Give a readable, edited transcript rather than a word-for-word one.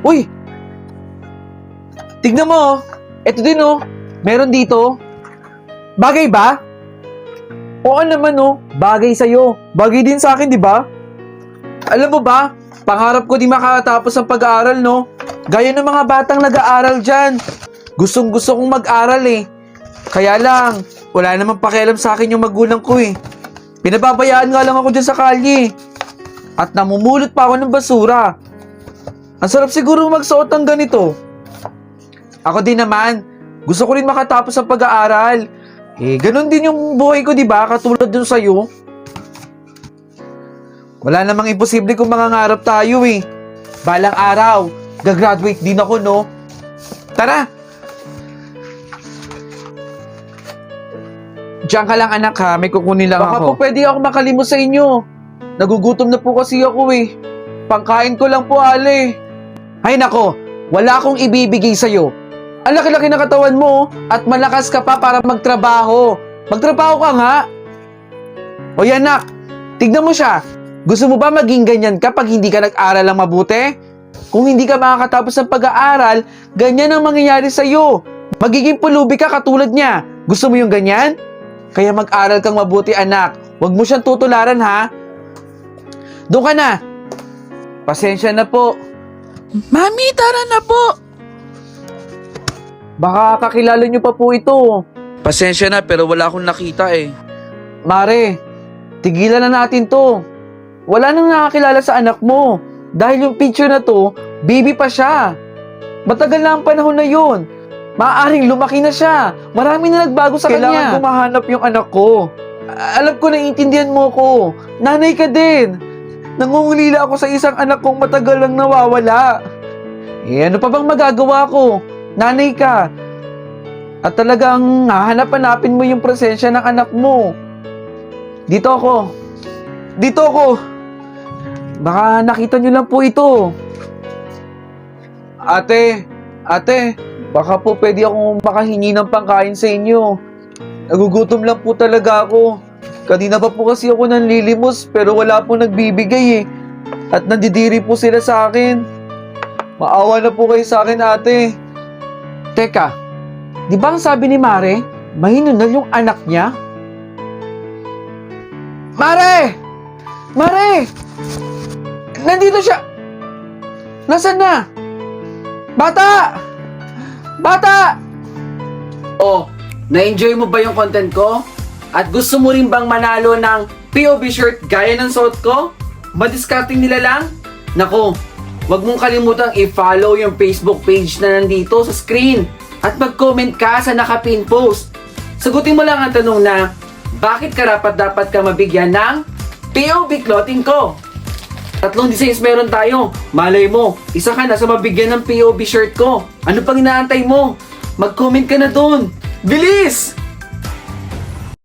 Uy! Tignan mo, oh. Ito din, oh. Meron dito. Bagay ba? Oo naman, oh. Bagay sa'yo. Bagay din sa akin, di ba? Alam mo ba, pangarap ko di makatapos ang pag-aaral, no? Gaya ng mga batang nag-aaral dyan. Gustong-gusto kong mag-aral, eh. Kaya lang, wala namang pakialam sa akin yung magulang ko, eh. Pinababayaan nga lang ako dyan sa kalye. At namumulot pa ako ng basura. Ang sarap siguro magsuot ng ganito. Ako din naman, gusto ko rin makatapos ang pag-aaral. Eh, ganun din yung buhay ko, di ba? Katulad dun sa'yo. Wala namang imposible kung mangangarap tayo, eh. Balang araw, gagraduate din ako, no? Tara! Diyan ka lang, anak, ha? May kukunin lang Baka ako. po pwede ako makalimos sa inyo. Nagugutom na po kasi ako eh. Pangkain ko lang po, Ale. Ay, nako, wala akong ibibigay sa'yo. Ang laki-laki na katawan mo at malakas ka pa para magtrabaho. Magtrabaho ka nga. Hoy, anak, tignan mo siya. Gusto mo ba maging ganyan kapag hindi ka nag-aral lang mabuti? Kung hindi ka makakatapos ng pag-aaral, ganyan ang mangyayari sa'yo. Magiging pulubi ka katulad niya. Gusto mo yung ganyan? Kaya mag-aral kang mabuti, anak. Huwag mo siyang tutularan, ha? Doon ka na. Pasensya na po. Mami, tara na po. Baka kakilala niyo pa po ito. Pasensya na pero wala akong nakita eh. Mare, tigilan na natin to. Wala nang nakakilala sa anak mo. Dahil yung picture na to, baby pa siya. Matagal na ang panahon na yun. Maaaring lumaki na siya. Marami na nagbago sa kanya. Kailangan ko mahanap yung anak ko. Alam ko, naiintindihan mo ko. Nanay ka din. Nangungulila ako sa isang anak kong matagal lang nawawala. Eh, ano pa bang magagawa ko? Nanay ka. At talagang hahanap-hanapin mo yung presensya ng anak mo. Dito ako. Dito ako. Baka nakita nyo lang po ito. Ate, baka po pwede akong makahingi ng pangkain sa inyo. Nagugutom lang po talaga ako. Kanina pa po kasi ako nanlilimos pero wala po nagbibigay eh. At nandidiri po sila sa akin. Maawa na po kayo sa akin, ate. Teka, di ba ang sabi ni Mare, mahinunal yung anak niya? Mare! Mare! Nandito siya! Nasaan na? Bata! Bata! Oh, na-enjoy mo ba yung content ko? At gusto mo rin bang manalo ng POV shirt gaya ng suot ko? Madiscarding nila lang? Nako, wag mong kalimutang i-follow yung Facebook page na nandito sa screen at mag-comment ka sa naka-pin post. Sagutin mo lang ang tanong na, bakit dapat ka mabigyan ng POV clothing ko? 3 designs meron tayo. Malay mo, isa ka na sa mabigyan ng POV shirt ko. Ano pang inaantay mo? Mag-comment ka na dun. Bilis!